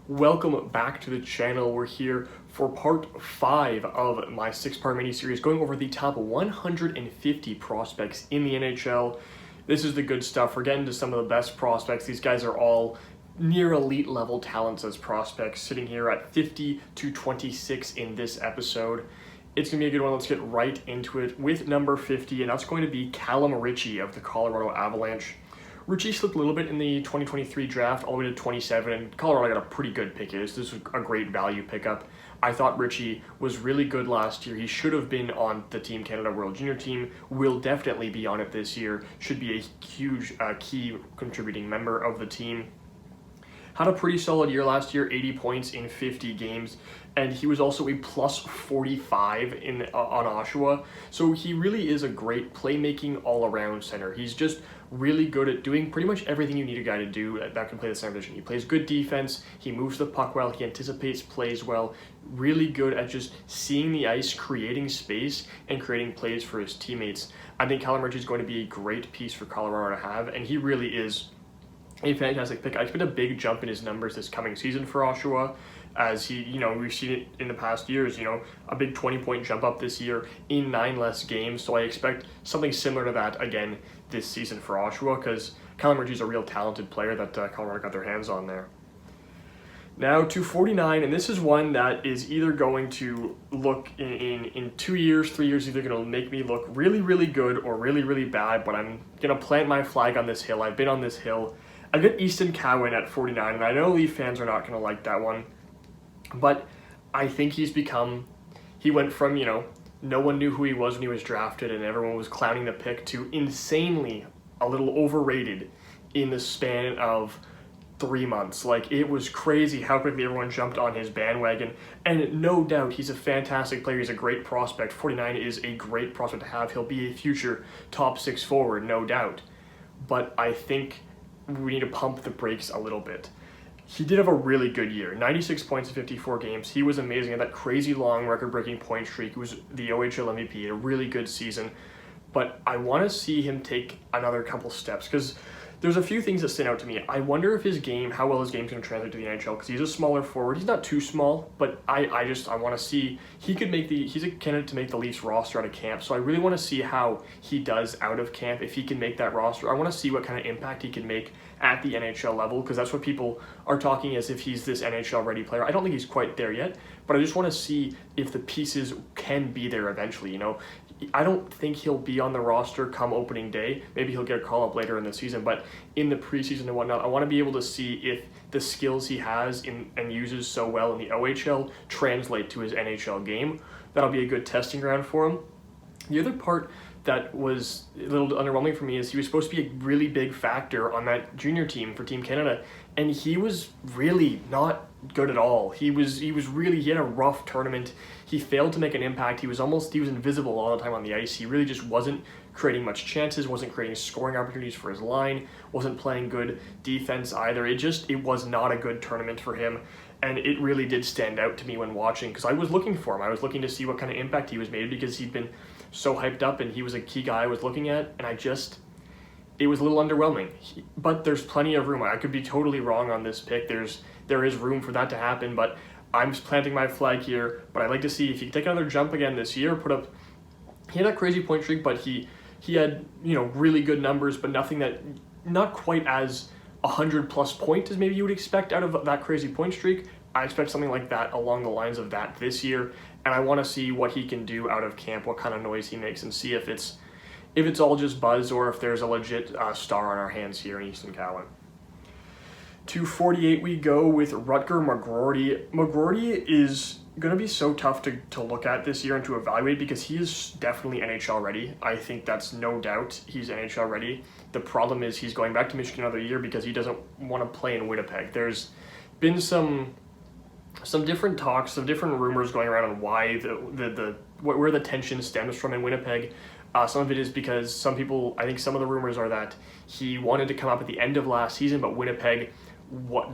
Welcome back to the channel. We're here for part 5 of my 6-part mini-series going over the top 150 prospects in the NHL. This is the good stuff. We're getting to some of the best prospects. These guys are all near elite level talents as prospects, sitting here at 50 to 26 in this episode. It's going to be a good one. Let's get right into it with number 50, and that's going to be Callum Ritchie of the Colorado Avalanche. Ritchie slipped a little bit in the 2023 draft, all the way to 27, and Colorado got a pretty good pick. This was a great value pickup. I thought Ritchie was really good last year. He should have been on the Team Canada World Junior team, will definitely be on it this year, should be a huge key contributing member of the team. Had a pretty solid year last year, 80 points in 50 games, and he was also a plus 45 on Oshawa. So he really is a great playmaking all-around center. He's just really good at doing pretty much everything you need a guy to do that can play the center position. He plays good defense, he moves the puck well, he anticipates plays well, really good at just seeing the ice, creating space, and creating plays for his teammates. I think Callum Ritchie is going to be a great piece for Colorado to have, and he really is a fantastic pick. I expect a big jump in his numbers this coming season for Oshawa, as he, we've seen it in the past years, a big 20-point jump up this year in 9 less games. So I expect something similar to that again this season for Oshawa, because Callum Ritchie is a real talented player that Colorado got their hands on there. Now to 49, and this is one that is either going to look in 2 years, 3 years, either going to make me look really, really good or really, really bad, but I'm going to plant my flag on this hill. I've been on this hill. I've got Easton Cowan at 49, and I know Leaf fans are not going to like that one, but I think he went from, no one knew who he was when he was drafted and everyone was clowning the pick, to insanely a little overrated in the span of 3 months. Like, it was crazy how quickly everyone jumped on his bandwagon, and no doubt he's a fantastic player. He's a great prospect. 49 is a great prospect to have. He'll be a future top 6 forward, no doubt, but I think we need to pump the brakes a little bit. He did have a really good year, 96 points in 54 games. He was amazing at that crazy long record-breaking point streak. He was the OHL MVP, a really good season. But I want to see him take another couple steps, because there's a few things that stand out to me. I wonder if how well his game's going to translate to the NHL, because he's a smaller forward. He's not too small, but I want to see, he's a candidate to make the Leafs roster out of camp, so I really want to see how he does out of camp, if he can make that roster. I want to see what kind of impact he can make at the NHL level, because that's what people are talking as if he's this NHL ready player. I don't think he's quite there yet, but I just want to see if the pieces can be there eventually. I don't think he'll be on the roster come opening day. Maybe he'll get a call up later in the season, but in the preseason and whatnot, I want to be able to see if the skills he has and uses so well in the OHL translate to his NHL game. That'll be a good testing ground for him. The other part that was a little underwhelming for me is he was supposed to be a really big factor on that junior team for Team Canada, and he was really not good at all. He had a rough tournament. He failed to make an impact. He was invisible all the time on the ice. He really just wasn't creating much chances, wasn't creating scoring opportunities for his line, wasn't playing good defense either. It was not a good tournament for him, and it really did stand out to me when watching, because I was looking for him. I was looking to see what kind of impact he was made, because he'd been so hyped up and he was a key guy I was looking at, and it was a little underwhelming. But there's plenty of room. I could be totally wrong on this pick. There is room for that to happen, but I'm just planting my flag here. But I'd like to see if he can take another jump again this year, he had that crazy point streak, but he had, really good numbers, but not quite as 100+ point as maybe you would expect out of that crazy point streak. I expect something like that along the lines of that this year, and I want to see what he can do out of camp, what kind of noise he makes, and see if it's all just buzz or if there's a legit star on our hands here in Easton Cowan. To 48 we go with Rutger McGroarty. McGroarty is going to be so tough to look at this year and to evaluate, because he is definitely NHL ready. I think that's no doubt he's NHL ready. The problem is he's going back to Michigan another year because he doesn't want to play in Winnipeg. There's been some different talks, some different rumors going around on why where the tension stems from in Winnipeg. Some of it is because I think some of the rumors are that he wanted to come up at the end of last season, but Winnipeg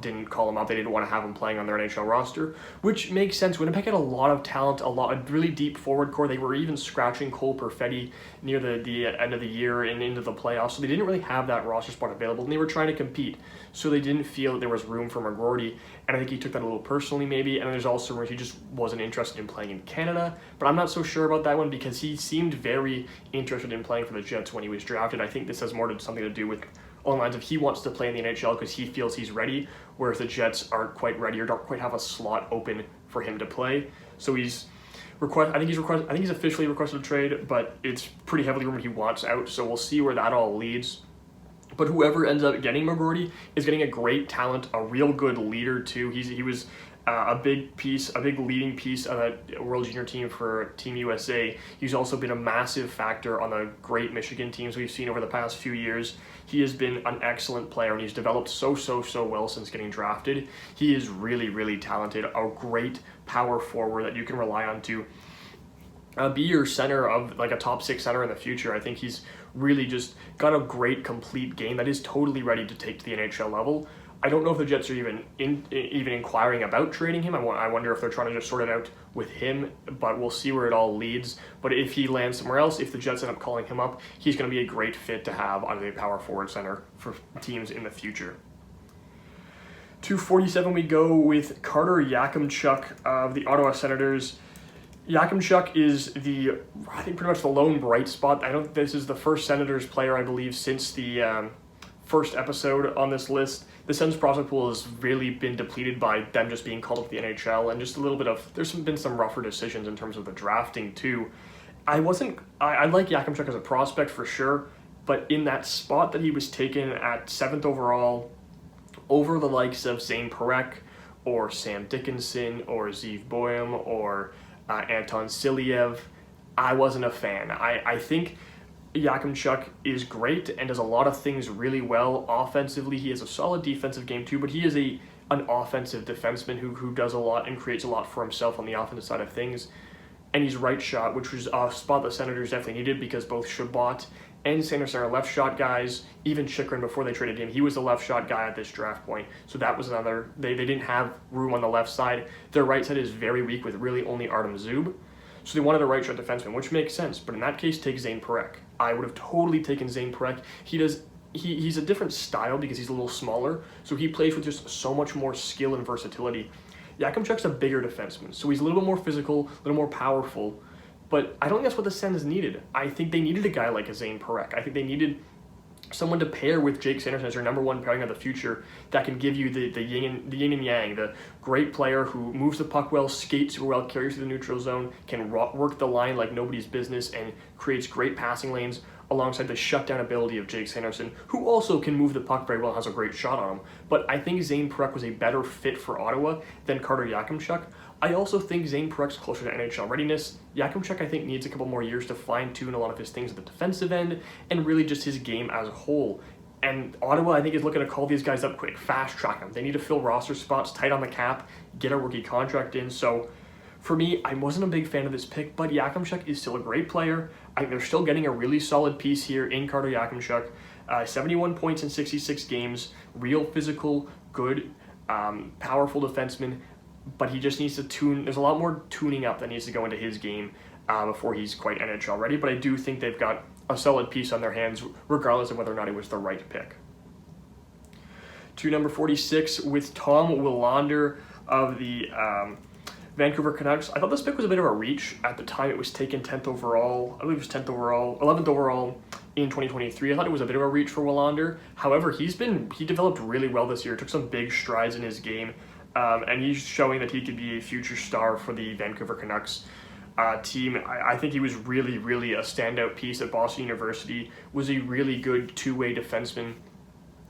didn't call him up. They didn't want to have him playing on their NHL roster, which makes sense. Winnipeg had a lot of talent, a really deep forward core. They were even scratching Cole Perfetti near the end of the year and into the playoffs, so they didn't really have that roster spot available, and they were trying to compete, so they didn't feel that there was room for McGroarty, and I think he took that a little personally maybe, and there's also rumors he just wasn't interested in playing in Canada, but I'm not so sure about that one because he seemed very interested in playing for the Jets when he was drafted. I think this has more to something to do with along the lines of he wants to play in the NHL because he feels he's ready, whereas the Jets aren't quite ready or don't quite have a slot open for him to play. So I think he's officially requested a trade, but it's pretty heavily rumored he wants out. So we'll see where that all leads. But whoever ends up getting McGroarty is getting a great talent, a real good leader too. He was a big leading piece of that World Junior team for Team USA. He's also been a massive factor on the great Michigan teams we've seen over the past few years. He has been an excellent player, and he's developed so well since getting drafted. He is really, really talented, a great power forward that you can rely on to be your center of like a top 6 center in the future. I think he's really just got a great complete game that is totally ready to take to the NHL level. I don't know if the Jets are even inquiring about trading him. I wonder if they're trying to just sort it out with him, but we'll see where it all leads. But if he lands somewhere else, if the Jets end up calling him up, he's going to be a great fit to have on a power forward center for teams in the future. 247 we go with Carter Yakimchuk of the Ottawa Senators. Yakimchuk is I think pretty much the lone bright spot. This is the first Senators player, I believe, since the first episode on this list. The Sens prospect pool has really been depleted by them just being called up to the NHL, and just a little bit of, there's been some rougher decisions in terms of the drafting too. I like Yakimchuk as a prospect for sure, but in that spot that he was taken at 7th overall over the likes of Zane Parekh or Sam Dickinson or Zeev Boehm or Anton Silyev, I wasn't a fan. I think Yakimchuk is great and does a lot of things really well offensively. He has a solid defensive game too, but he is an offensive defenseman who does a lot and creates a lot for himself on the offensive side of things. And he's right shot, which was a spot the Senators definitely needed because both Chabot and Sanderson are left shot guys. Even Chychrun, before they traded him, he was the left shot guy at this draft point. So that was another, they didn't have room on the left side. Their right side is very weak with really only Artem Zub. So they wanted a right shot defenseman, which makes sense. But in that case, take Zane Parekh. I would have totally taken Zane Parekh. He's a different style because he's a little smaller, so he plays with just so much more skill and versatility. Yakimchuk's a bigger defenseman, so he's a little bit more physical, a little more powerful, but I don't think that's what the Sens needed. I think they needed a guy like a Zane Parekh. I think they needed someone to pair with Jake Sanderson as their number one pairing of the future that can give you the yin and yang, the great player who moves the puck well, skates super well, carries through the neutral zone, can work the line like nobody's business, and creates great passing lanes alongside the shutdown ability of Jake Sanderson, who also can move the puck very well and has a great shot on him. But I think Zane Parekh was a better fit for Ottawa than Carter Yakimchuk. I also think Zane Parech's closer to NHL readiness. Yakimchuk, I think, needs a couple more years to fine-tune a lot of his things at the defensive end and really just his game as a whole. And Ottawa, I think, is looking to call these guys up quick, fast-track them. They need to fill roster spots, tight on the cap, get a rookie contract in. So for me, I wasn't a big fan of this pick, but Yakimchuk is still a great player. I think they're still getting a really solid piece here in Carter Yakimchuk. 71 points in 66 games, real physical, good, powerful defenseman. But he just needs to there's a lot more tuning up that needs to go into his game before he's quite NHL ready. But I do think they've got a solid piece on their hands, regardless of whether or not it was the right pick. To number 46 with Tom Willander of the Vancouver Canucks. I thought this pick was a bit of a reach. At the time it was taken 10th overall. I believe it was 10th overall, 11th overall in 2023. I thought it was a bit of a reach for Willander. However, he developed really well this year, took some big strides in his game. And he's showing that he could be a future star for the Vancouver Canucks team. I think he was really, really a standout piece at Boston University, was a really good two-way defenseman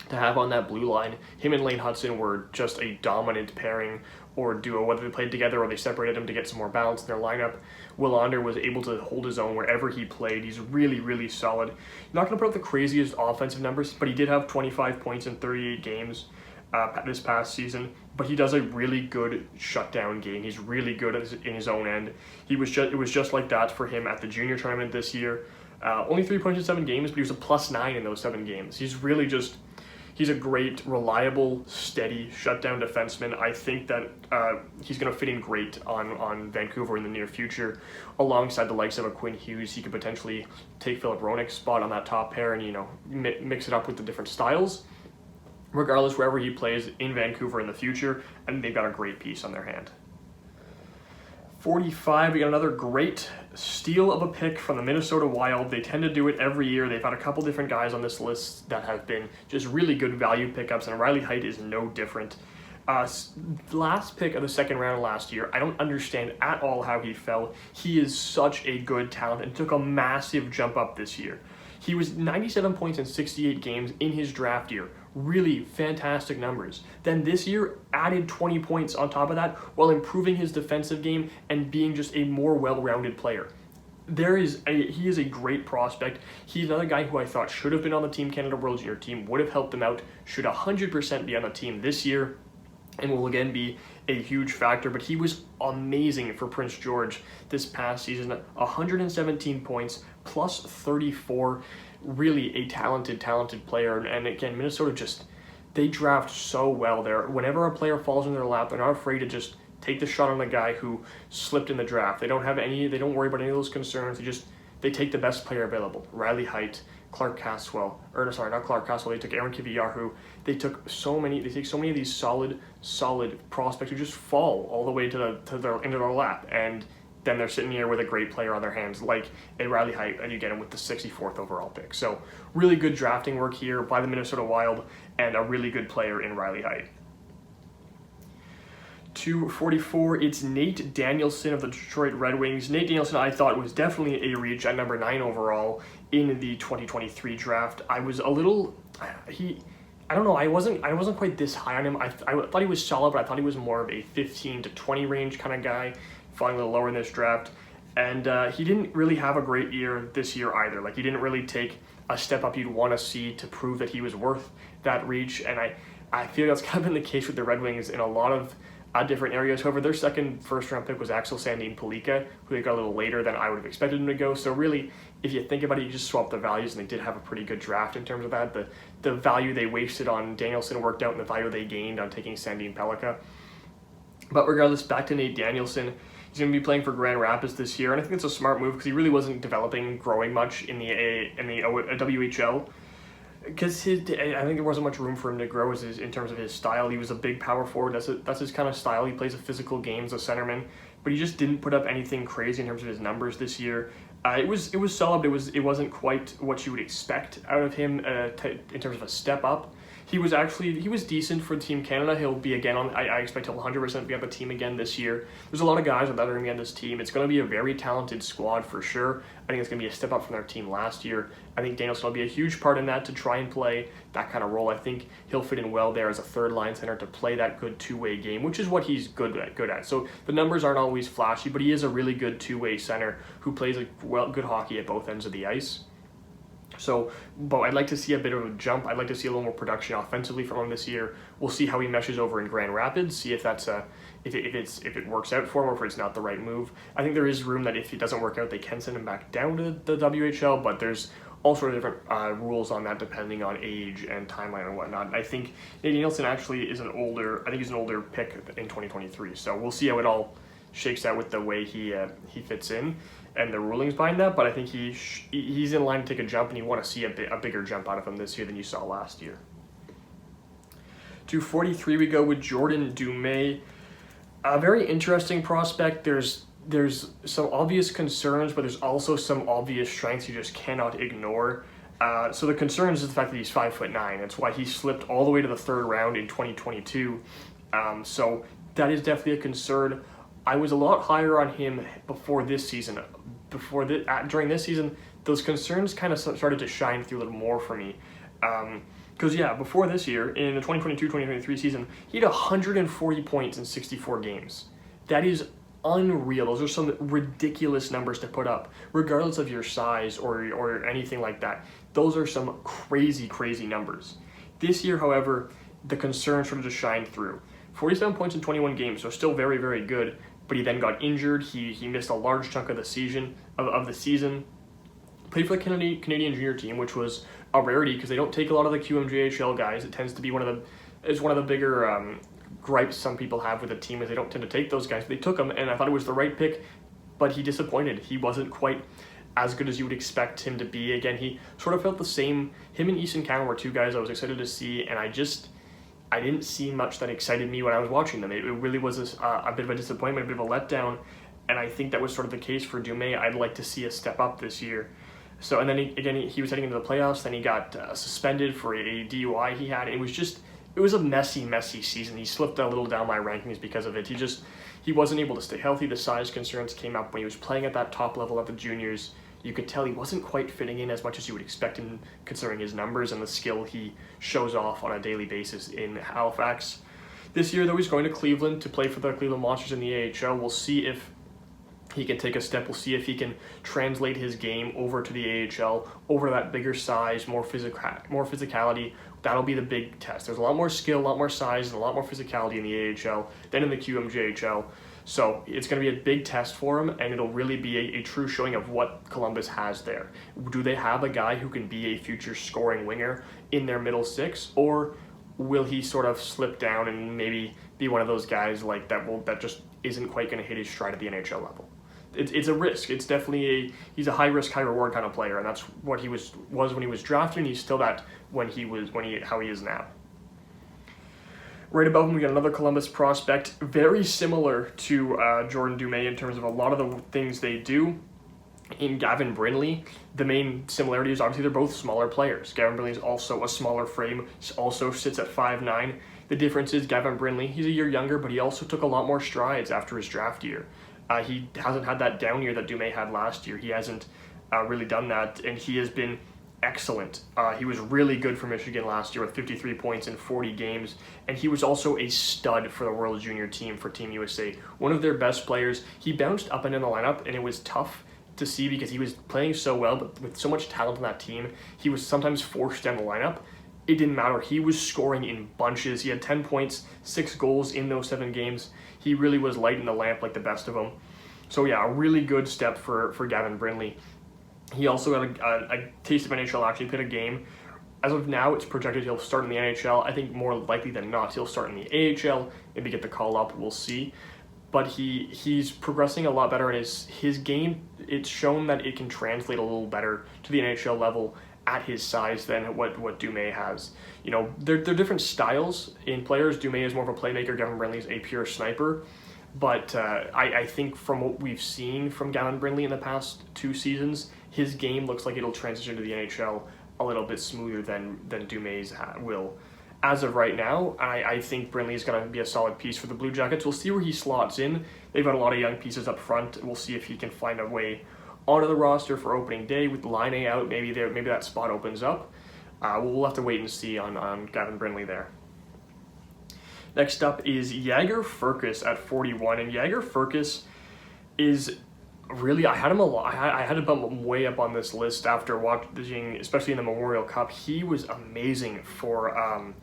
to have on that blue line. Him and Lane Hudson were just a dominant pairing or duo, whether they played together or they separated them to get some more balance in their lineup. Willander was able to hold his own wherever he played. He's really, really solid. Not going to put up the craziest offensive numbers, but he did have 25 points in 38 games this past season, but he does a really good shutdown game. He's really good in his own end. It was just like that for him at the junior tournament this year. Only 3 points in 7 games, but he was a +9 in those 7 games. He's a great, reliable, steady shutdown defenseman. I think that he's going to fit in great on Vancouver in the near future, alongside the likes of a Quinn Hughes. He could potentially take Philip Hronek's spot on that top pair and, you know, mix it up with the different styles. Regardless, wherever he plays in Vancouver in the future, I think they've got a great piece on their hand. 45, we got another great steal of a pick from the Minnesota Wild. They tend to do it every year. They've had a couple different guys on this list that have been just really good value pickups, and Riley Heidt is no different. Last pick of the second round last year, I don't understand at all how he fell. He is such a good talent and took a massive jump up this year. He was 97 points in 68 games in his draft year. Really fantastic numbers. Then this year added 20 points on top of that while improving his defensive game and being just a more well-rounded player. He is a great prospect. He's another guy who I thought should have been on the Team Canada World Junior team, would have helped them out, should 100% be on the team this year, and will again be a huge factor. But he was amazing for Prince George this past season. 117 points, plus 34. Really a talented player. And again, Minnesota they draft so well there. Whenever a player falls in their lap, they're not afraid to just take the shot on the guy who slipped in the draft. They don't worry about any of those concerns. They take the best player available. Riley Heidt, Clark Caswell, not Clark Caswell, they took Aaron Kiviyahu. They take so many of these solid prospects who just fall all the way into their lap, and then they're sitting here with a great player on their hands, like a Riley Heidt, and you get him with the 64th overall pick. So really good drafting work here by the Minnesota Wild, and a really good player in Riley Heidt. 244, it's Nate Danielson of the Detroit Red Wings. Nate Danielson, I thought, was definitely a reach at number 9 overall in the 2023 draft. I was a little, I don't know, I wasn't quite this high on him. I thought he was solid, but I thought he was more of a 15 to 20 range kind of guy, falling a little lower in this draft. And he didn't really have a great year this year either. Like, he didn't really take a step up you'd want to see to prove that he was worth that reach. And I feel that's kind of been the case with the Red Wings in a lot of different areas. However, their second first-round pick was Axel Sandin-Pellikka, who they got a little later than I would have expected him to go. So really, if you think about it, you just swap the values, and they did have a pretty good draft in terms of that. The value they wasted on Danielson worked out, and the value they gained on taking Sandin-Pellikka. But regardless, back to Nate Danielson. He's going to be playing for Grand Rapids this year, and I think it's a smart move because he really wasn't growing much in the WHL. Because I think there wasn't much room for him to grow in terms of his style. He was a big power forward. That's his kind of style. He plays a physical game as a centerman, but he just didn't put up anything crazy in terms of his numbers this year. It was solid. It wasn't quite what you would expect out of him in terms of a step up. He was decent for Team Canada. He'll be again on. I expect he'll 100% be on the team again this year. There's a lot of guys that are going to be on this team. It's going to be a very talented squad for sure. I think it's going to be a step up from their team last year. I think Danielson will be a huge part in that to try and play that kind of role. I think he'll fit in well there as a third line center to play that good two-way game, which is what he's good at. So the numbers aren't always flashy, but he is a really good two-way center who plays good hockey at both ends of the ice. So, but I'd like to see a bit of a jump. I'd like to see a little more production offensively from him this year. We'll see how he meshes over in Grand Rapids. See if that's if it works out for him, or if it's not the right move. I think there is room that if it doesn't work out, they can send him back down to the WHL. But there's all sorts of different rules on that depending on age and timeline and whatnot. I think Nate Danielson actually is an older pick in 2023. So we'll see how it all shakes out with the way he fits in and the rulings behind that, but I think he's in line to take a jump, and you want to see a bigger jump out of him this year than you saw last year. To 43, we go with Jordan Dumais. A very interesting prospect. There's some obvious concerns, but there's also some obvious strengths you just cannot ignore. So the concerns is the fact that he's 5'9". That's why he slipped all the way to the third round in 2022. So that is definitely a concern. I was a lot higher on him before this season. During this season, those concerns kind of started to shine through a little more for me. Because, before this year, in the 2022-2023 season, he had 140 points in 64 games. That is unreal. Those are some ridiculous numbers to put up, regardless of your size or anything like that. Those are some crazy, crazy numbers. This year, however, the concerns started to shine through. 47 points in 21 games, so still very, very good. But he then got injured. He missed a large chunk of the season. played for the Canadian junior team, which was a rarity because they don't take a lot of the QMJHL guys. It tends to be one of the bigger gripes some people have with the team is they don't tend to take those guys. They took him, and I thought it was the right pick, but he disappointed. He wasn't quite as good as you would expect him to be. Again, he sort of felt the same. Him and Easton Cowan were two guys I was excited to see, and I didn't see much that excited me when I was watching them. It really was a bit of a disappointment, a bit of a letdown, and I think that was sort of the case for Dumais. I'd like to see a step up this year. So, and then he was heading into the playoffs, then he got suspended for a DUI he had. It was a messy season. He slipped a little down my rankings because of it. He wasn't able to stay healthy. The size concerns came up when he was playing at that top level at the juniors. You could tell he wasn't quite fitting in as much as you would expect him, considering his numbers and the skill he shows off on a daily basis in Halifax. This year, though, he's going to Cleveland to play for the Cleveland Monsters in the AHL. We'll see if he can take a step. We'll see if he can translate his game over to the AHL, over that bigger size, more physicality. That'll be the big test. There's a lot more skill, a lot more size, and a lot more physicality in the AHL than in the QMJHL. So it's going to be a big test for him, and it'll really be a true showing of what Columbus has there. Do they have a guy who can be a future scoring winger in their middle six, or will he sort of slip down and maybe be one of those guys like that just isn't quite going to hit his stride at the NHL level? It's a risk. It's definitely he's a high risk, high reward kind of player, and that's what he was when he was drafted, and he's still that how he is now. Right above him, we got another Columbus prospect, very similar to Jordan Dumais in terms of a lot of the things they do. In Gavin Brindley, the main similarity is obviously they're both smaller players. Gavin Brindley is also a smaller frame, also sits at 5'9". The difference is Gavin Brindley, he's a year younger, but he also took a lot more strides after his draft year. He hasn't had that down year that Dumais had last year. He hasn't really done that, and he has been excellent. He was really good for Michigan last year with 53 points in 40 games, and he was also a stud for the World Junior team for Team USA. One of their best players. He bounced up and in the lineup, and it was tough to see because he was playing so well, but with so much talent on that team, he was sometimes forced down the lineup. It didn't matter. He was scoring in bunches. He had 10 points, 6 goals in those 7 games. He really was lighting the lamp like the best of them. So yeah, a really good step for Gavin Brindley. He also got a taste of NHL, actually played a game. As of now, it's projected he'll start in the NHL. I think more likely than not, he'll start in the AHL, maybe get the call up, we'll see. But he's progressing a lot better in his game. It's shown that it can translate a little better to the NHL level at his size than what Dumais has. You know, they're different styles in players. Dumais is more of a playmaker, Gavin Brindley is a pure sniper. But I think from what we've seen from Gavin Brindley in the past 2 seasons, his game looks like it'll transition to the NHL a little bit smoother than Dumais will. As of right now, I think Brindley is going to be a solid piece for the Blue Jackets. We'll see where he slots in. They've got a lot of young pieces up front. We'll see if he can find a way onto the roster for opening day with Laine out. Maybe that spot opens up. We'll have to wait and see on Gavin Brindley there. Next up is Jagger Firkus at 41, and Jagger Firkus is really, I had to bump him way up on this list after watching, especially in the Memorial Cup. He was amazing for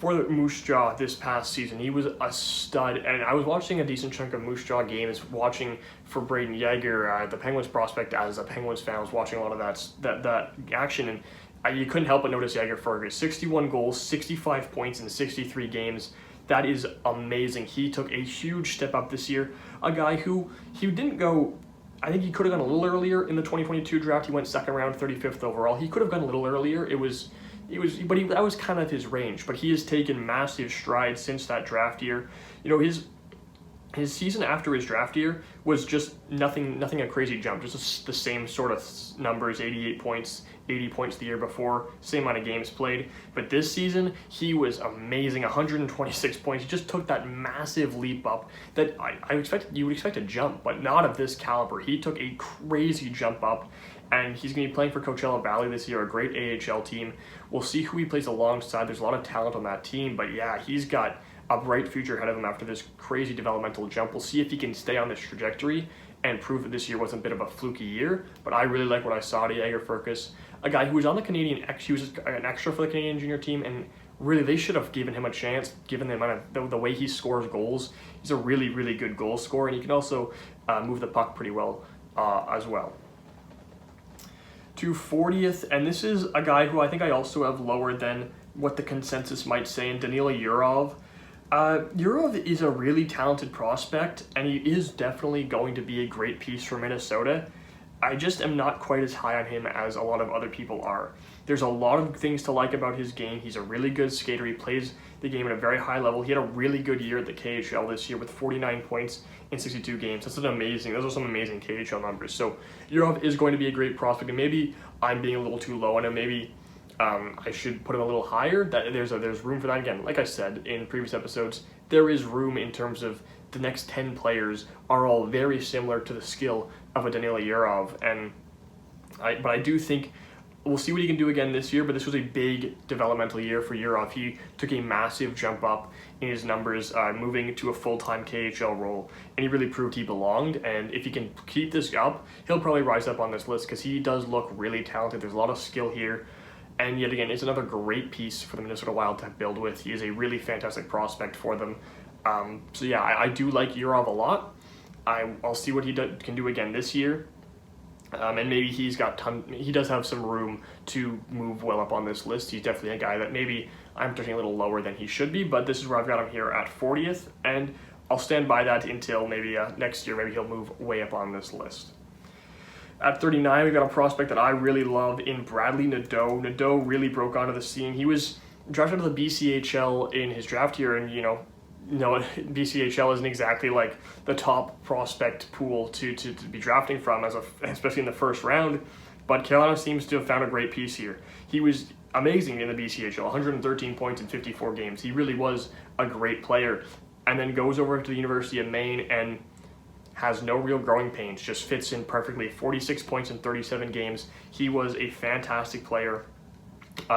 the Moose Jaw this past season. He was a stud, and I was watching a decent chunk of Moose Jaw games, watching for Braden Jagger, the Penguins prospect. As a Penguins fan, I was watching a lot of that action, and you couldn't help but notice Jagger Firkus. 61 goals, 65 points in 63 games. That is amazing. He took a huge step up this year. A guy who he didn't go, I think he could have gone a little earlier in the 2022 draft. He went second round, 35th overall. He could have gone a little earlier. That was kind of his range. But he has taken massive strides since that draft year. You know, his season after his draft year was just nothing a crazy jump. Just the same sort of numbers, 88 points, 80 points the year before, same amount of games played. But this season, he was amazing, 126 points. He just took that massive leap up that you would expect a jump, but not of this caliber. He took a crazy jump up, and he's going to be playing for Coachella Valley this year, a great AHL team. We'll see who he plays alongside. There's a lot of talent on that team, but yeah, he's got a bright future ahead of him after this crazy developmental jump. We'll see if he can stay on this trajectory and prove that this year wasn't a bit of a fluky year, but I really like what I saw to Jagger Firkus, a guy who was on the Canadian, he was an extra for the Canadian junior team, and really they should have given him a chance, given the amount of the way he scores goals. He's a really, really good goal scorer, and he can also move the puck pretty well as well. To 40th, and this is a guy who I think I also have lower than what the consensus might say, in Danila Yurov. Yurov is a really talented prospect, and he is definitely going to be a great piece for Minnesota. I just am not quite as high on him as a lot of other people are. There's a lot of things to like about his game. He's a really good skater. He plays the game at a very high level. He had a really good year at the KHL this year with 49 points in 62 games. Those are some amazing KHL numbers. So Yurov is going to be a great prospect, and maybe I'm being a little too low on him. Maybe I should put him a little higher. There's room for that. Again, like I said in previous episodes, there is room in terms of the next 10 players are all very similar to the skill of a Danila Yurov, but I do think we'll see what he can do again this year. But this was a big developmental year for Yurov. He took a massive jump up in his numbers, moving to a full-time KHL role, and he really proved he belonged. And if he can keep this up, he'll probably rise up on this list because he does look really talented. There's a lot of skill here. And yet again, it's another great piece for the Minnesota Wild to build with. He is a really fantastic prospect for them. So yeah, I do like Yurov a lot. I'll see what he can do again this year. And maybe he does have some room to move well up on this list. He's definitely a guy that maybe I'm touching a little lower than he should be, but this is where I've got him here at 40th, and I'll stand by that until maybe next year. Maybe he'll move way up on this list. At 39, we've got a prospect that I really love in Bradley Nadeau. Nadeau really broke onto the scene. He was drafted to the BCHL in his draft year, and BCHL isn't exactly like the top prospect pool to be drafting from, especially in the first round. But Carolina seems to have found a great piece here. He was amazing in the BCHL, 113 points in 54 games. He really was a great player, and then goes over to the University of Maine and has no real growing pains, just fits in perfectly. 46 points in 37 games. He was a fantastic player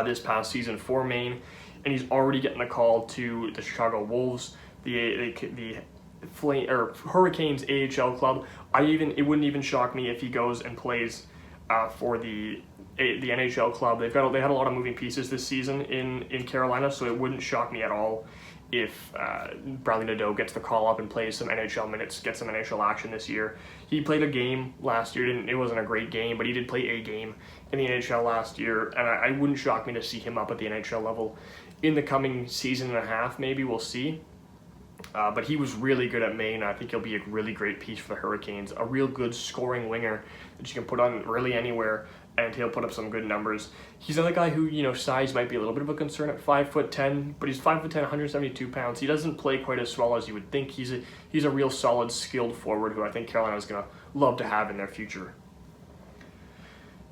this past season for Maine, and he's already getting a call to the Chicago Wolves, the Hurricanes AHL club. It wouldn't even shock me if he goes and plays for the NHL club. They had a lot of moving pieces this season in Carolina, so it wouldn't shock me at all if Bradley Nadeau gets the call up and plays some NHL minutes, gets some NHL action this year. He played a game last year. It wasn't a great game, but he did play a game in the NHL last year, and I wouldn't shock me to see him up at the NHL level in the coming season and a half. Maybe we'll see. But he was really good at Maine. I think he'll be a really great piece for the Hurricanes. A real good scoring winger that you can put on really anywhere, and he'll put up some good numbers. He's another guy who, size might be a little bit of a concern at 5'10", but he's 5'10", 172 pounds. He doesn't play quite as well as you would think. He's a real solid, skilled forward who I think Carolina's going to love to have in their future.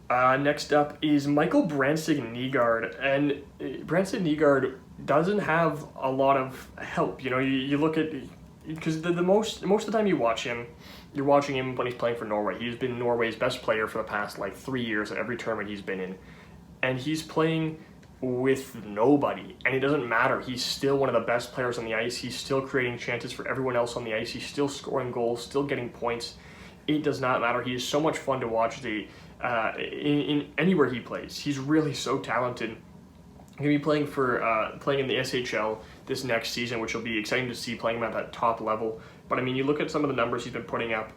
Next up is Michael Brandsegg-Nygaard, and Brandsegg-Nygaard doesn't have a lot of help. You look at, because the most of the time you watch him, you're watching him when he's playing for Norway. He's been Norway's best player for the past 3 years at every tournament he's been in, and he's playing with nobody, and it doesn't matter. He's still one of the best players on the ice. He's still creating chances for everyone else on the ice. He's still scoring goals, still getting points. It does not matter. He is so much fun to watch. In anywhere he plays, he's really so talented. He's going to be playing in the SHL this next season, which will be exciting to see, playing him at that top level. But you look at some of the numbers he's been putting up.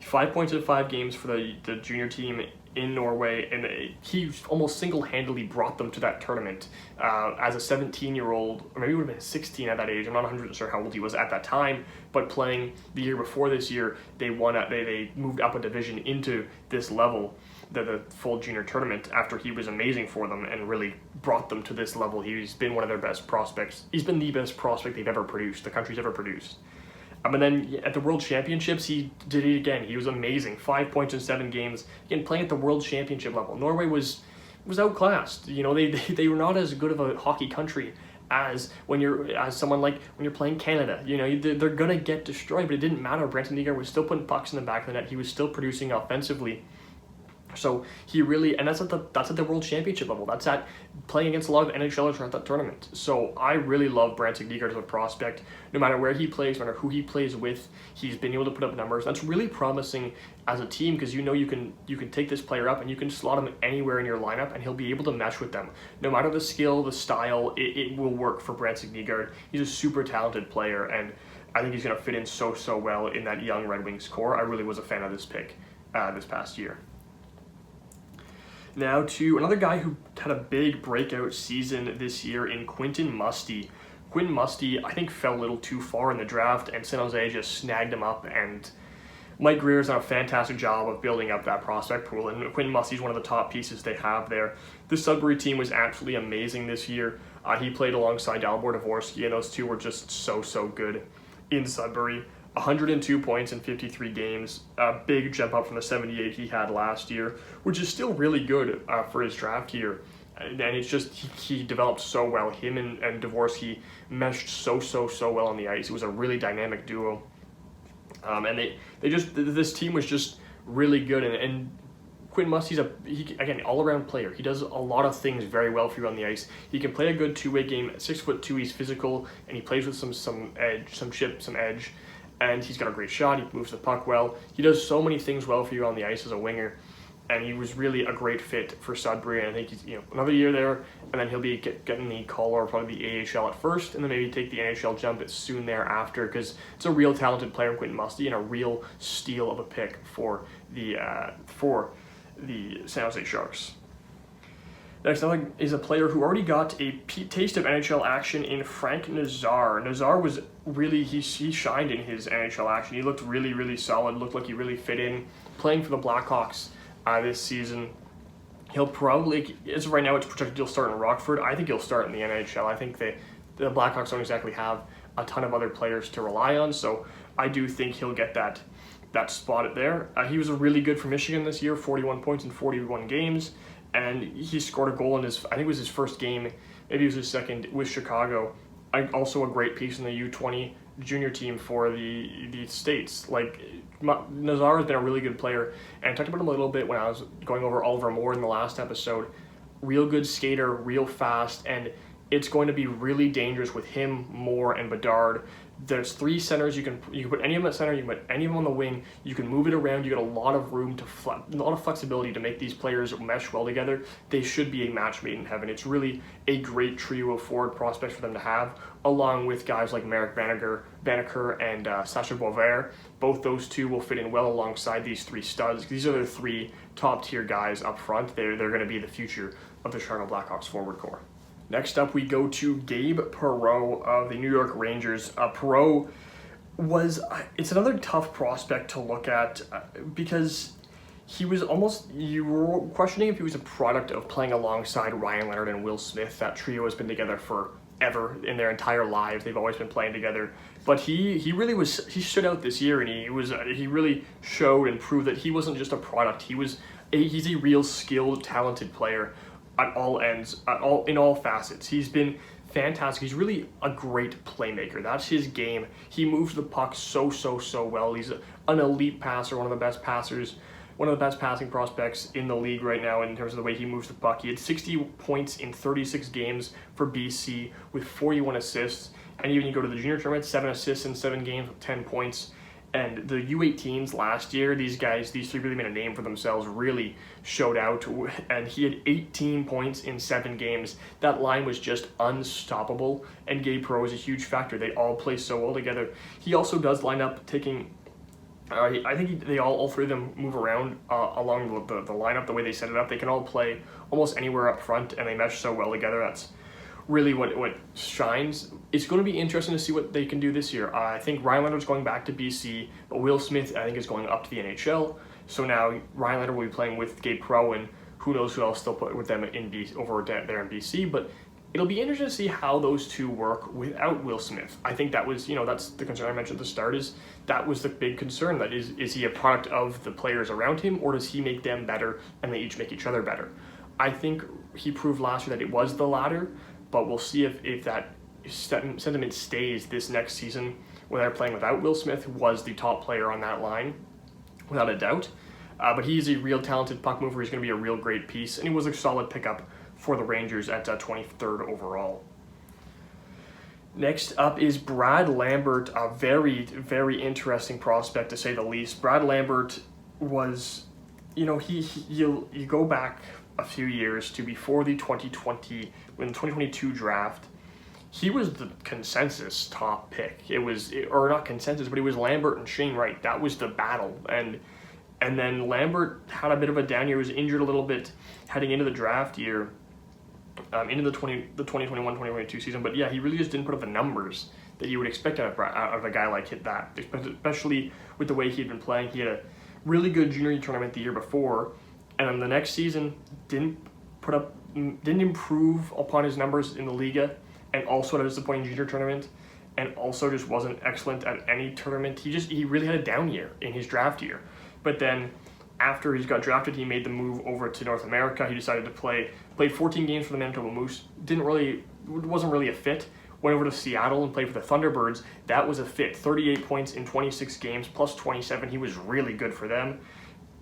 5 points in 5 games for the junior team in Norway, and he almost single-handedly brought them to that tournament as a 17-year-old, or maybe it would have been 16 at that age. I'm not 100% sure how old he was at that time, but playing the year before this year, they moved up a division into this level, the full junior tournament, after he was amazing for them and really brought them to this level. He's been one of their best prospects. He's been the best prospect they've ever produced, the country's ever produced. And then at the World Championships, he did it again. He was amazing. 5 points in 7 games. Again, playing at the World Championship level. Norway was outclassed. They were not as good of a hockey country as when you're playing Canada. They're gonna get destroyed, but it didn't matter. Brandsegg-Nygaard was still putting pucks in the back of the net. He was still producing offensively. So he really, and that's at the World Championship level. That's at playing against a lot of NHLers at that tournament. So I really love Brandsegg-Nygaard as a prospect. No matter where he plays, no matter who he plays with, he's been able to put up numbers. That's really promising as a team, because you can take this player up and you can slot him anywhere in your lineup, and he'll be able to mesh with them. No matter the skill, the style, it will work for Brandsegg-Nygaard. He's a super talented player, and I think he's going to fit in so well in that young Red Wings core. I really was a fan of this pick this past year. Now to another guy who had a big breakout season this year in Quentin Musty. Quentin Musty, I think, fell a little too far in the draft, and San Jose just snagged him up, and Mike Greer's done a fantastic job of building up that prospect pool, and Quentin Musty's one of the top pieces they have there. The Sudbury team was absolutely amazing this year. He played alongside Dalibor Dvorsky, and those two were just so good in Sudbury. 102 points in 53 games, a big jump up from the 78 he had last year, which is still really good for his draft year. And it's just, he developed so well. Him and Dvorsky meshed so well on the ice. It was a really dynamic duo. And this team was just really good. And Quentin Musty's again, all-around player. He does a lot of things very well for you on the ice. He can play a good two-way game. At 6'2", he's physical, and he plays with some edge, some chip, some edge. And he's got a great shot. He moves the puck well. He does so many things well for you on the ice as a winger. And he was really a great fit for Sudbury. And I think he's another year there, and then he'll be getting the call or probably the AHL at first, and then maybe take the NHL jump soon thereafter, because it's a real talented player in Quentin Musty and a real steal of a pick for the San Jose Sharks. Next up is a player who already got a taste of NHL action in Frank Nazar. Nazar was really, he shined in his NHL action. He looked really solid, looked like he really fit in, playing for the Blackhawks this season. He'll probably, as of right now, it's projected he'll start in Rockford. I think he'll start in the NHL. I think the Blackhawks don't exactly have a ton of other players to rely on, so I do think he'll get that spot there. He was really good for Michigan this year, 41 points in 41 games, and he scored a goal in I think it was his first game, maybe it was his second, with Chicago. Also a great piece in the U20 junior team for the States. Like, Nazar has been a really good player, and I talked about him a little bit when I was going over Oliver Moore in the last episode. Real good skater, real fast, and it's going to be really dangerous with him, Moore, and Bedard. There's three centers. You can put any of them at center. You can put any of them on the wing. You can move it around. You got a lot of room a lot of flexibility to make these players mesh well together. They should be a match made in heaven. It's really a great trio of forward prospects for them to have, along with guys like Marek Banneker and Sacha Boisvert. Both those two will fit in well alongside these three studs. These are the three top tier guys up front. They're going to be the future of the Chicago Blackhawks forward core. Next up, we go to Gabe Perreault of the New York Rangers. Perreault it's another tough prospect to look at because he was you were questioning if he was a product of playing alongside Ryan Leonard and Will Smith. That trio has been together forever in their entire lives. They've always been playing together. But he stood out this year, and he really showed and proved that he wasn't just a product. He's a real skilled, talented player at all ends, in all facets. He's been fantastic. He's really a great playmaker. That's his game. He moves the puck so well. He's an elite passer, one of the best passers, one of the best passing prospects in the league right now in terms of the way he moves the puck. He had 60 points in 36 games for BC with 41 assists. And even you go to the junior tournament, 7 assists in 7 games with 10 points. And the U18s last year, these three really made a name for themselves, really showed out. And he had 18 points in 7 games. That line was just unstoppable. And Gabe Perreault is a huge factor. They all play so well together. He also does line up taking... I think they all three of them move around along the lineup, the way they set it up. They can all play almost anywhere up front, and they mesh so well together. That's really what shines. It's going to be interesting to see what they can do this year. I think Ryan Leonard's going back to BC, but Will Smith, I think, is going up to the NHL. So now Ryan Leonard will be playing with Gabe Perreault, and who knows who else they'll put with them over there in BC. But it'll be interesting to see how those two work without Will Smith. I think that was, that's the concern I mentioned at the start, is that was the big concern. That is he a product of the players around him, or does he make them better and they each make each other better? I think he proved last year that it was the latter, but we'll see if that sentiment stays this next season when they're playing without Will Smith, who was the top player on that line, without a doubt. But he's a real talented puck mover. He's going to be a real great piece, and he was a solid pickup for the Rangers at 23rd overall. Next up is Brad Lambert, a very, very interesting prospect to say the least. Brad Lambert was, you go back a few years to before the 2022 draft, he was the consensus top pick. Or not consensus, but it was Lambert and Shane Wright. That was the battle, and And then Lambert had a bit of a down year. He was injured a little bit heading into the draft year, into the 2021-2022 season. But yeah, he really just didn't put up the numbers that you would expect out of a guy like that, especially with the way he'd been playing. He had a really good junior tournament the year before, and then the next season didn't improve upon his numbers in the Liga, and also had a disappointing junior tournament, and also just wasn't excellent at any tournament. He really had a down year in his draft year. But then after he got drafted, he made the move over to North America. He decided to played 14 games for the Manitoba Moose. Wasn't really a fit. Went over to Seattle and played for the Thunderbirds. That was a fit. 38 points in 26 games, plus 27. He was really good for them.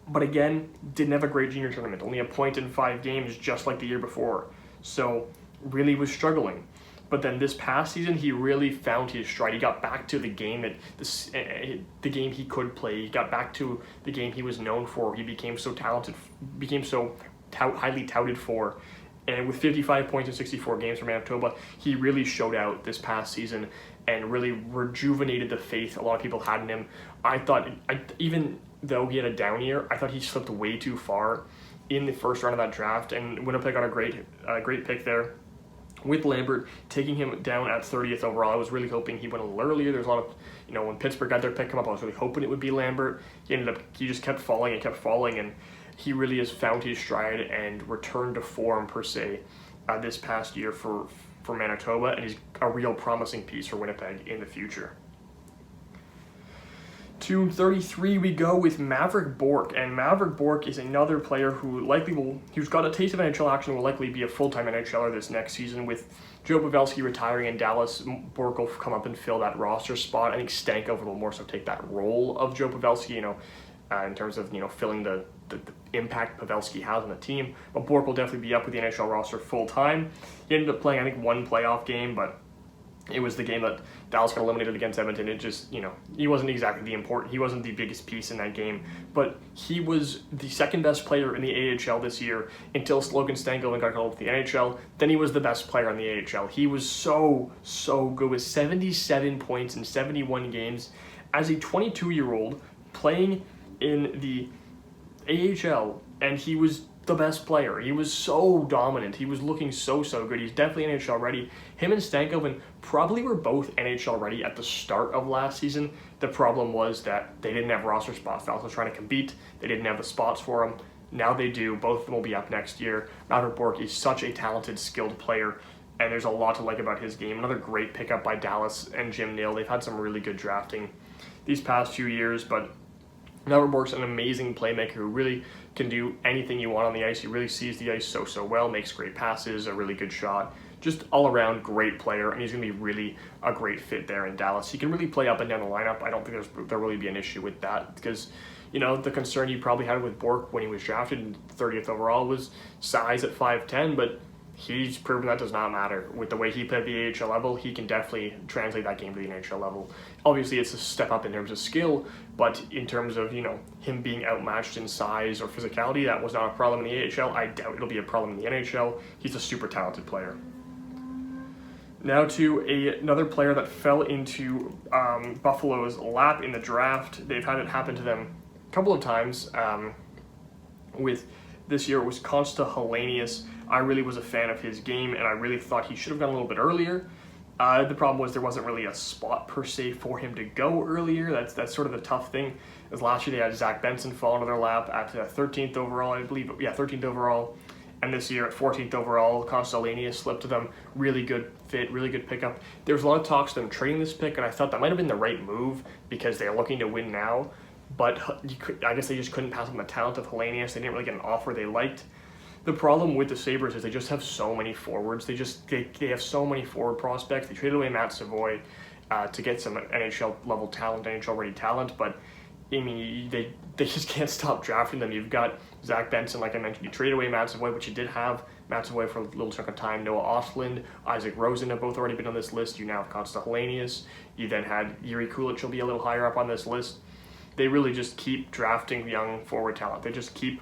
But again, didn't have a great junior tournament. Only a point in 5 games, just like the year before. So really was struggling. But then this past season, he really found his stride. He got back to the game the game he could play. He got back to the game he was known for. He became so talented, highly touted for. And with 55 points in 64 games for Manitoba, he really showed out this past season and really rejuvenated the faith a lot of people had in him. I thought, even though he had a down year, I thought he slipped way too far in the first round of that draft, and Winnipeg got a great pick there with Lambert, taking him down at 30th overall. I was really hoping he went a little earlier. There's a lot of, when Pittsburgh got their pick come up, I was really hoping it would be Lambert. He just kept falling, and he really has found his stride and returned to form, per se, this past year for Manitoba, and he's a real promising piece for Winnipeg in the future. To 33 we go with Mavrik Bourque, and Mavrik Bourque is another player who who's got a taste of NHL action, will likely be a full-time NHLer this next season. With Joe Pavelski retiring in Dallas, Bourque will come up and fill that roster spot. I think Stankoven will more so take that role of Joe Pavelski, in terms of filling the impact Pavelski has on the team. But Bourque will definitely be up with the NHL roster full-time. He ended up playing, I think, one playoff game, but it was the game that Dallas got eliminated against Edmonton. It just, he wasn't exactly he wasn't the biggest piece in that game, but he was the second best player in the AHL this year until Logan Stankoven got called to the NHL. Then he was the best player in the AHL. He was so good with 77 points in 71 games as a 22-year-old playing in the AHL, and he was the best player. He was so dominant. He was looking so good. He's definitely NHL ready. Him and Stankoven probably were both NHL ready at the start of last season. The problem was that they didn't have roster spots. Dallas was trying to compete. They didn't have the spots for them. Now they do. Both of them will be up next year. Mavrik Bourque is such a talented, skilled player, and there's a lot to like about his game. Another great pickup by Dallas and Jim Nill. They've had some really good drafting these past few years, but Mavrik Bourque's an amazing playmaker who really can do anything you want on the ice. He really sees the ice so well, makes great passes, a really good shot. Just all around great player, and he's going to be really a great fit there in Dallas. He can really play up and down the lineup. I don't think there'll really be an issue with that, because the concern you probably had with Bourque when he was drafted in 30th overall was size at 5'10", but he's proven that does not matter. With the way he played at the AHL level, he can definitely translate that game to the NHL level. Obviously, it's a step up in terms of skill, but in terms of, him being outmatched in size or physicality, that was not a problem in the AHL. I doubt it'll be a problem in the NHL. He's a super talented player. Now to another player that fell into Buffalo's lap in the draft. They've had it happen to them a couple of times. With this year, it was Konsta Helenius. I really was a fan of his game, and I really thought he should have gone a little bit earlier. The problem was there wasn't really a spot per se for him to go earlier. That's sort of the tough thing. As last year they had Zach Benson fall into their lap at 13th overall, I believe. Yeah, 13th overall. And this year at 14th overall, Konsta Helenius slipped to them. Really good fit, really good pickup. There was a lot of talks of them trading this pick, and I thought that might have been the right move because they're looking to win now. But I guess they just couldn't pass on the talent of Helenius. They didn't really get an offer they liked. The problem with the Sabres is they just have so many forwards. They have so many forward prospects. They traded away Matt Savoy to get some NHL level talent, NHL ready talent, but I mean they just can't stop drafting them. You've got Zach Benson, like I mentioned. You traded away Matt Savoy, which you did have Matt Savoy for a little chunk of time. Noah Ostlund, Isaac Rosen have both already been on this list. You now have Konsta Helenius. You then had Yuri Kulich will be a little higher up on this list. They really just keep drafting young forward talent. They just keep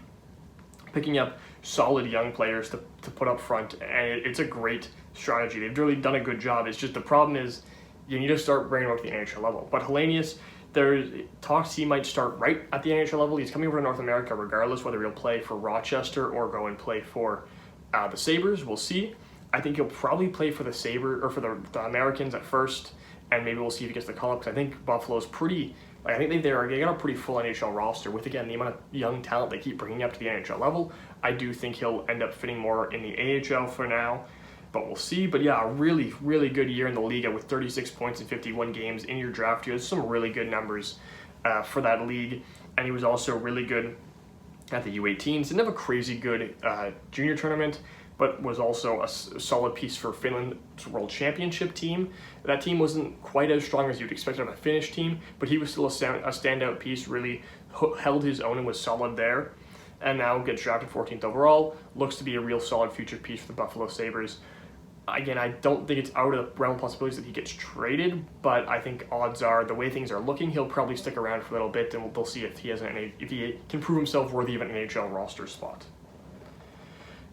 picking up solid young players to put up front, and it's a great strategy. They've really done a good job. It's just the problem is you need to start bringing them up to the NHL level. But Helenius There's talks he might start right at the NHL level. He's coming over to North America regardless, whether he'll play for Rochester or go and play for the Sabres. We'll see. I think he'll probably play for the the Americans at first, and maybe we'll see if he gets the call-up, because I think Buffalo's pretty... I think they got a pretty full NHL roster with, again, the amount of young talent they keep bringing up to the NHL level. I do think he'll end up fitting more in the AHL for now, but we'll see. But yeah, a really, really good year in the league with 36 points in 51 games in your draft year. There's some really good numbers for that league, and he was also really good at the U18s. Didn't have a crazy good junior tournament, but was also a solid piece for Finland's World Championship team. That team wasn't quite as strong as you'd expect of a Finnish team, but he was still a standout piece, really held his own and was solid there. And now gets drafted 14th overall, looks to be a real solid future piece for the Buffalo Sabres. Again, I don't think it's out of the realm of possibilities that he gets traded, but I think odds are, the way things are looking, he'll probably stick around for a little bit, and they'll see if he can prove himself worthy of an NHL roster spot.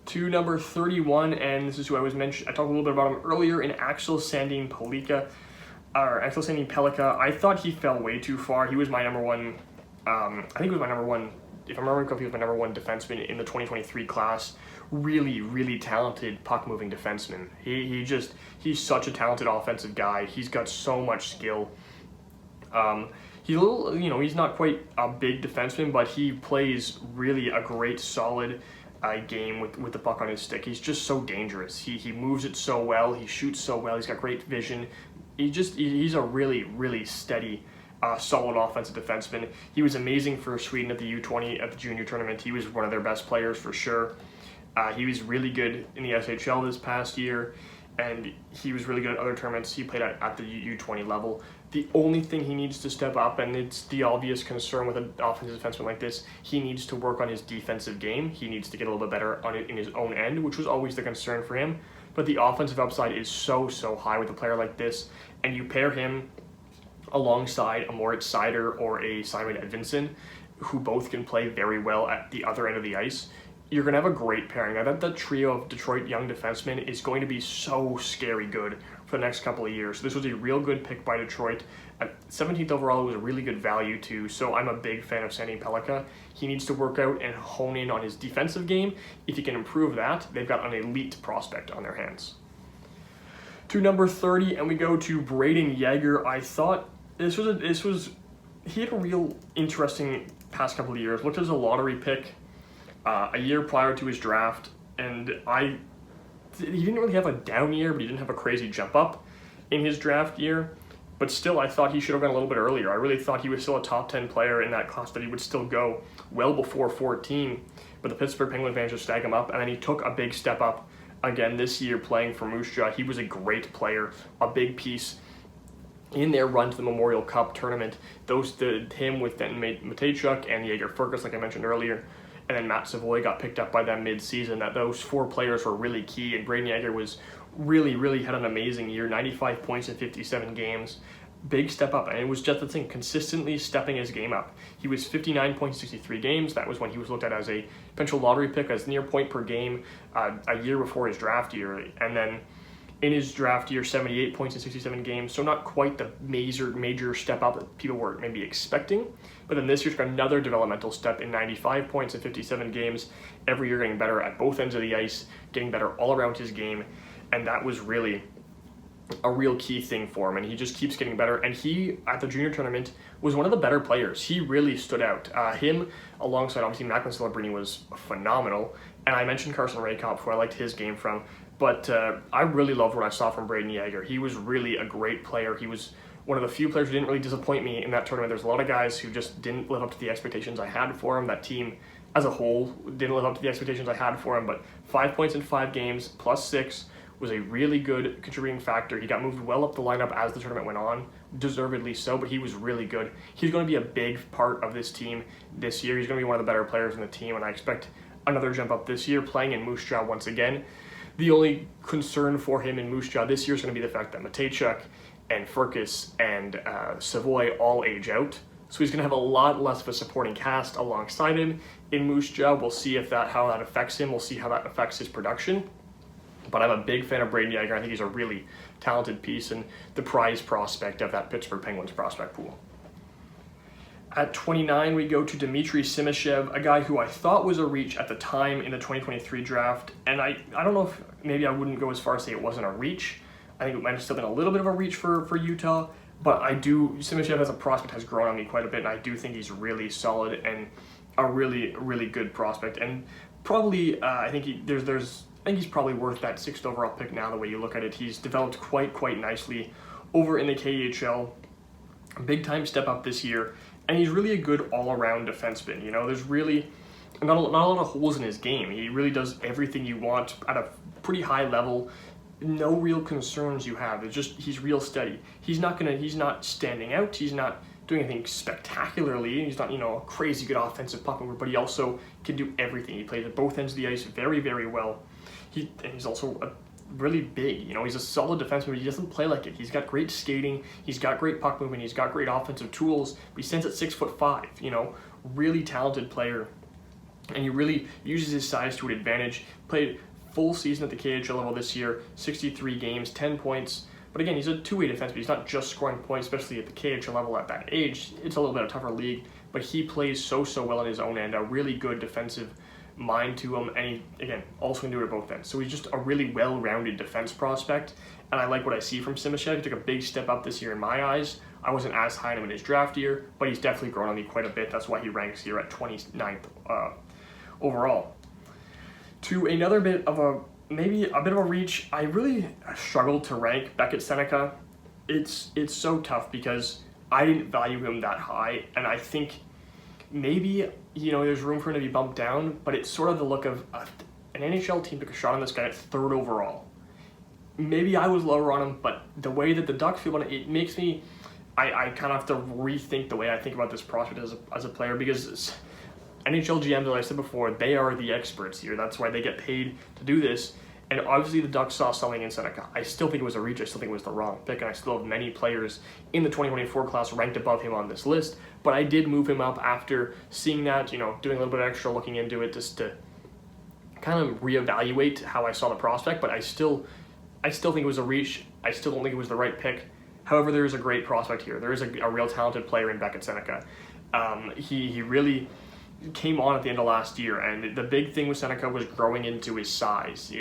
To number 31, and this is who I talked a little bit about him earlier, in Axel Sandin Pellikka. I thought he fell way too far. He was my number one, if I'm remembering correctly, he was my number one defenseman in the 2023 class. Really, really talented puck-moving defenseman. He's such a talented offensive guy. He's got so much skill. He's a little, he's not quite a big defenseman, but he plays really a great, solid game with the puck on his stick. He's just so dangerous. He moves it so well. He shoots so well. He's got great vision. He's a really, really steady, solid offensive defenseman. He was amazing for Sweden at the U20 at the junior tournament. He was one of their best players for sure. He was really good in the SHL this past year, and he was really good at other tournaments. He played at the U20 level. The only thing he needs to step up, and it's the obvious concern with an offensive defenseman like this, he needs to work on his defensive game. He needs to get a little bit better on it in his own end, which was always the concern for him. But the offensive upside is so high with a player like this, and you pair him alongside a Moritz Seider or a Simon Edvinsson, who both can play very well at the other end of the ice. You're going to have a great pairing. I bet that trio of Detroit young defensemen is going to be so scary good for the next couple of years. This was a real good pick by Detroit. At 17th overall, it was a really good value too, so I'm a big fan of Sandin Pellikka. He needs to work out and hone in on his defensive game. If he can improve that, they've got an elite prospect on their hands. To number 30, and we go to Brayden Yager. I thought he had a real interesting past couple of years. Looked as a lottery pick a year prior to his draft, and he didn't really have a down year, but he didn't have a crazy jump up in his draft year. But still, I thought he should have gone a little bit earlier. I really thought he was still a top 10 player in that class, that he would still go well before 14. But the Pittsburgh Penguins managed to snag him up, and then he took a big step up again this year playing for Moose Jaw. He was a great player, a big piece in their run to the Memorial Cup tournament. Him with Denton Mateychuk and Jaeger Fergus, like I mentioned earlier, and then Matt Savoy got picked up by them mid-season. That those four players were really key, and Brayden Yager was really had an amazing year. 95 points in 57 games. Big step up, and it was just the thing, consistently stepping his game up. He was 59 points in 63 games. That was when he was looked at as a potential lottery pick, as near point per game a year before his draft year. And then in his draft year, 78 points in 67 games, so not quite the major step up that people were maybe expecting. But then this year's got another developmental step in 95 points in 57 games, every year getting better at both ends of the ice, getting better all around his game, and that was really a real key thing for him, and he just keeps getting better. And he, at the junior tournament, was one of the better players. He really stood out. Him, alongside obviously Macklin Celebrini, was phenomenal, and I mentioned Carson Raycop, who I liked his game from. But I really loved what I saw from Brayden Yager. He was really a great player. He was one of the few players who didn't really disappoint me in that tournament. There's a lot of guys who just didn't live up to the expectations I had for him. That team as a whole didn't live up to the expectations I had for him, but 5 points in 5 games, plus 6, was a really good contributing factor. He got moved well up the lineup as the tournament went on, deservedly so, but he was really good. He's going to be a big part of this team this year. He's going to be one of the better players in the team, and I expect another jump up this year, playing in Moose Jaw once again. The only concern for him in Moose Jaw this year is going to be the fact that Mateychuk and Fergus and Savoy all age out. So he's going to have a lot less of a supporting cast alongside him in Moose Jaw. We'll see how that affects him. We'll see how that affects his production. But I'm a big fan of Brayden Yager. I think he's a really talented piece and the prize prospect of that Pittsburgh Penguins prospect pool. At 29, we go to Dmitry Simashev, a guy who I thought was a reach at the time in the 2023 draft. And I don't know if maybe I wouldn't go as far as say it wasn't a reach. I think it might have still been a little bit of a reach for Utah. But Simashev as a prospect has grown on me quite a bit, and I do think he's really solid and a really, really good prospect. And probably, I think he's probably worth that 6th overall pick now, the way you look at it. He's developed quite nicely over in the KHL. Big time step up this year. And he's really a good all-around defenseman. You know, there's really not a lot of holes in his game. He really does everything you want at a pretty high level. No real concerns you have. It's just he's real steady. He's not standing out. He's not doing anything spectacularly. He's not, a crazy good offensive puck mover, but he also can do everything. He plays at both ends of the ice very, very well. He's also really big. He's a solid defenseman, but he doesn't play like it. He's got great skating, he's got great puck movement, he's got great offensive tools, but he stands at 6'5", really talented player. And he really uses his size to an advantage. Played full season at the KHL level this year, 63 games, 10 points. But again, he's a two-way defenseman. He's not just scoring points, especially at the KHL level at that age. It's a little bit of a tougher league, but he plays so well on his own end. A really good defensive mind to him, and he, again, also can do it at both ends. So he's just a really well-rounded defense prospect, and I like what I see from Simashev. He took a big step up this year in my eyes. I wasn't as high on him in his draft year, but he's definitely grown on me quite a bit. That's why he ranks here at 29th overall. To another bit of a reach, I really struggled to rank Beckett Seneca. It's so tough because I didn't value him that high, and I think maybe there's room for him to be bumped down, but it's sort of the look of an NHL team took a shot on this guy at 3rd overall. Maybe I was lower on him, but the way that the Ducks feel about it makes me, I kind of have to rethink the way I think about this prospect as a player, because NHL GMs, as I said before, they are the experts here. That's why they get paid to do this. And obviously the Ducks saw something in Seneca. I still think it was a reach. I still think it was the wrong pick, and I still have many players in the 2024 class ranked above him on this list. But I did move him up after seeing that, doing a little bit extra looking into it just to kind of reevaluate how I saw the prospect. But I still think it was a reach. I still don't think it was the right pick. However, there is a great prospect here. There is a real talented player in Beckett Seneca. He really came on at the end of last year, and the big thing with Seneca was growing into his size,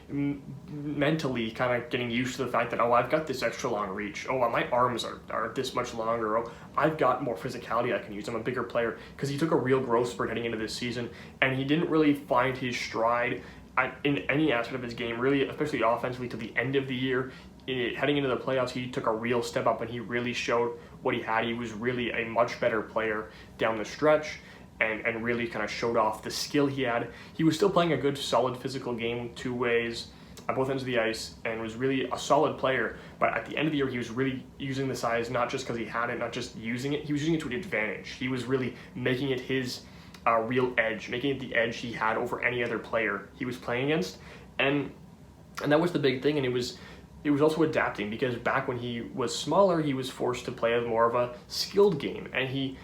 mentally kind of getting used to the fact that, I've got this extra long reach, my arms are this much longer, I've got more physicality I can use, I'm a bigger player, because he took a real growth spurt heading into this season, and he didn't really find his stride in any aspect of his game, really, especially offensively, to the end of the year. Heading into the playoffs, he took a real step up, and he really showed what he had. He was really a much better player down the stretch, and really kind of showed off the skill he had. He was still playing a good, solid physical game, two ways, at both ends of the ice, and was really a solid player. But at the end of the year, he was really using the size, not just because he had it, not just using it, he was using it to an advantage. He was really making it his real edge, making it the edge he had over any other player he was playing against. And that was the big thing, and it was also adapting, because back when he was smaller, he was forced to play more of a skilled game, and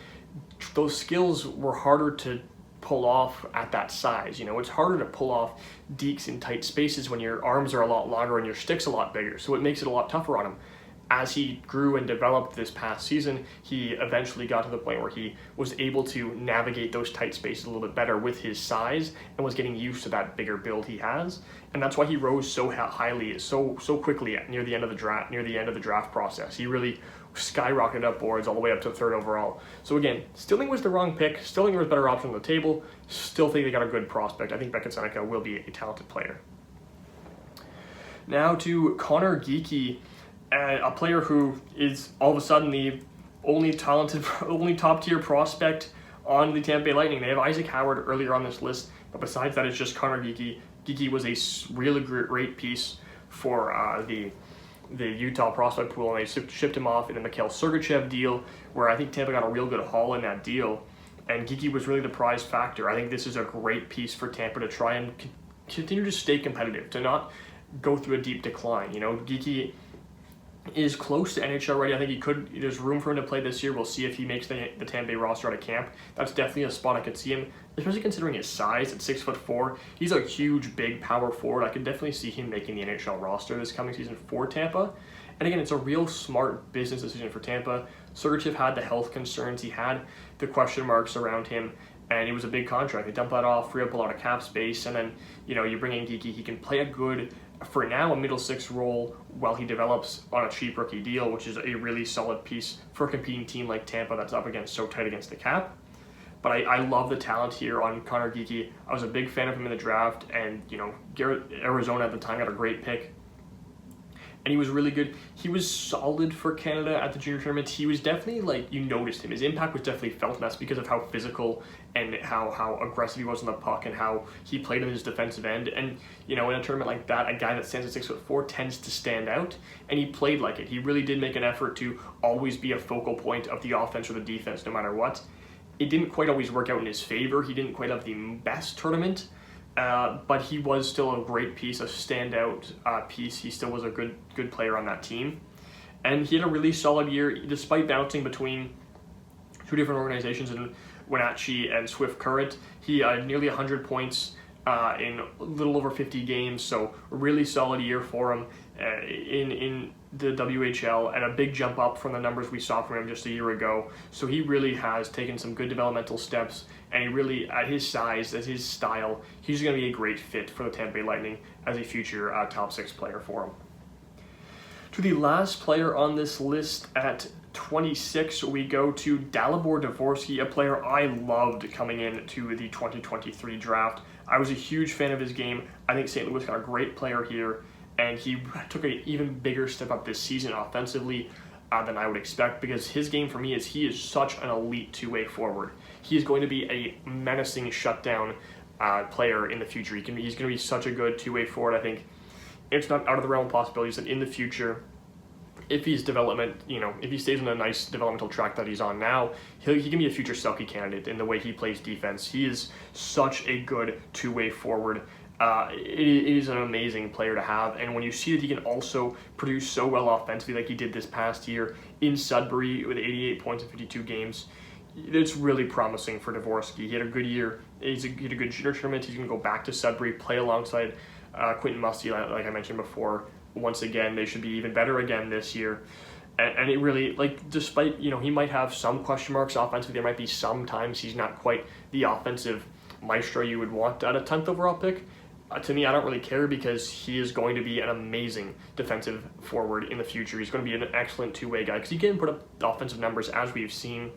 those skills were harder to pull off at that size. It's harder to pull off dekes in tight spaces when your arms are a lot longer and your stick's a lot bigger, so it makes it a lot tougher on him. As he grew and developed this past season, he eventually got to the point where he was able to navigate those tight spaces a little bit better with his size, and was getting used to that bigger build he has. And that's why he rose so highly, so quickly near the end of the draft process. He really skyrocketed up boards all the way up to 3rd overall. So again, still think it was the wrong pick, still think there was better options on the table, still think they got a good prospect. I think Beckett Seneca will be a talented player. Now to Connor Geekie, a player who is all of a sudden the only top tier prospect on the Tampa Bay Lightning. They have Isaac Howard earlier on this list, but besides that, it's just Connor Geekie. Geekie was a really great piece for the Utah prospect pool, and they shipped him off in the Mikhail Sergachev deal, where I think Tampa got a real good haul in that deal, and Geekie was really the prize factor. I think this is a great piece for Tampa to try and continue to stay competitive, to not go through a deep decline. Geekie is close to NHL ready. I think there's room for him to play this year. We'll see if he makes the Tampa Bay roster out of camp. That's definitely a spot I could see him, especially considering his size at 6'4". He's a huge, big power forward. I could definitely see him making the NHL roster this coming season for Tampa. And again, it's a real smart business decision for Tampa. Sergachev had the health concerns, he had the question marks around him, and it was a big contract. They dump that off, free up a lot of cap space, and then, you bring in Geekie. He can play a good, for now, a middle six role while he develops on a cheap rookie deal, which is a really solid piece for a competing team like Tampa that's up against so tight against the cap. But I love the talent here on Connor Geekie. I was a big fan of him in the draft, and, Arizona at the time got a great pick. And he was really good. He was solid for Canada at the junior tournament. He was definitely, you noticed him. His impact was definitely felt, and that's because of how physical and how aggressive he was on the puck and how he played in his defensive end. And, in a tournament like that, a guy that stands at 6'4" tends to stand out, and he played like it. He really did make an effort to always be a focal point of the offense or the defense, no matter what. It didn't quite always work out in his favor. He didn't quite have the best tournament, but he was still a great piece, a standout piece. He still was a good player on that team. And he had a really solid year, despite bouncing between two different organizations in Wenatchee and Swift Current. He had nearly 100 points in a little over 50 games, so a really solid year for him in the WHL, and a big jump up from the numbers we saw from him just a year ago. So he really has taken some good developmental steps, and he really, at his size, at his style, he's going to be a great fit for the Tampa Bay Lightning as a future top 6 player for him. To the last player on this list at 26, we go to Dalibor Dvorsky, a player I loved coming into the 2023 draft. I was a huge fan of his game. I think St. Louis got a great player here, and he took an even bigger step up this season offensively than I would expect, because his game for me is he is such an elite two-way forward. He is going to be a menacing shutdown player in the future. He's going to be such a good two-way forward. I think it's not out of the realm of possibilities that in the future, if he's if he stays on a nice developmental track that he's on now, he can be a future Selke candidate in the way he plays defense. He is such a good two-way forward. It is an amazing player to have, and when you see that he can also produce so well offensively like he did this past year in Sudbury with 88 points in 52 games, it's really promising for Dvorsky. He had a good year. He had a good junior tournament. He's going to go back to Sudbury, play alongside Quentin Musty, like I mentioned before. Once again, they should be even better again this year. And it really, despite, he might have some question marks offensively, there might be some times he's not quite the offensive maestro you would want at a 10th overall pick. To me, I don't really care, because he is going to be an amazing defensive forward in the future. He's going to be an excellent two-way guy, because he can put up offensive numbers, as we've seen.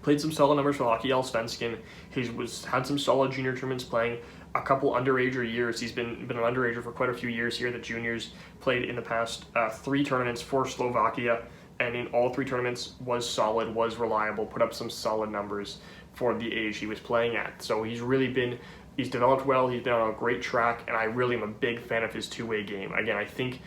Played some solid numbers for Hockey Allsvenskan. He had some solid junior tournaments, playing a couple underager years. He's been an underager for quite a few years here. The juniors played in the past 3 tournaments for Slovakia, and in all 3 tournaments was solid, was reliable, put up some solid numbers for the age he was playing at. So he's developed well, he's been on a great track, and I really am a big fan of his two-way game. Again, I think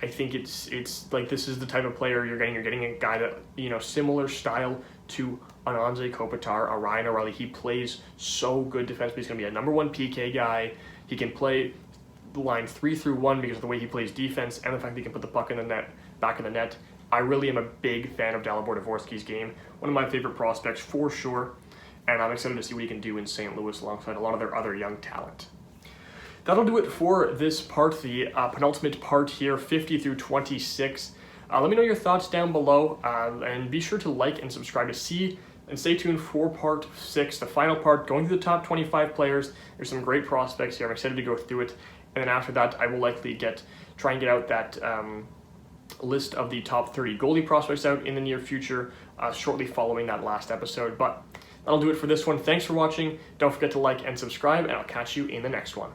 it's like this is the type of player you're getting. You're getting a guy that, similar style to an Anze Kopitar, a Ryan O'Reilly. He plays so good defensively. He's going to be a number 1 PK guy. He can play the line 3 through 1 because of the way he plays defense and the fact that he can put the puck in the net, back in the net. I really am a big fan of Dalibor Dvorsky's game. One of my favorite prospects for sure. And I'm excited to see what he can do in St. Louis alongside a lot of their other young talent. That'll do it for this part, the penultimate part here, 50 through 26. Let me know your thoughts down below, and be sure to like and subscribe to see, and stay tuned for part 6, the final part, going through the top 25 players. There's some great prospects here. I'm excited to go through it. And then after that, I will likely try and get out that list of the top 30 goalie prospects out in the near future, shortly following that last episode. But that'll do it for this one. Thanks for watching. Don't forget to like and subscribe, and I'll catch you in the next one.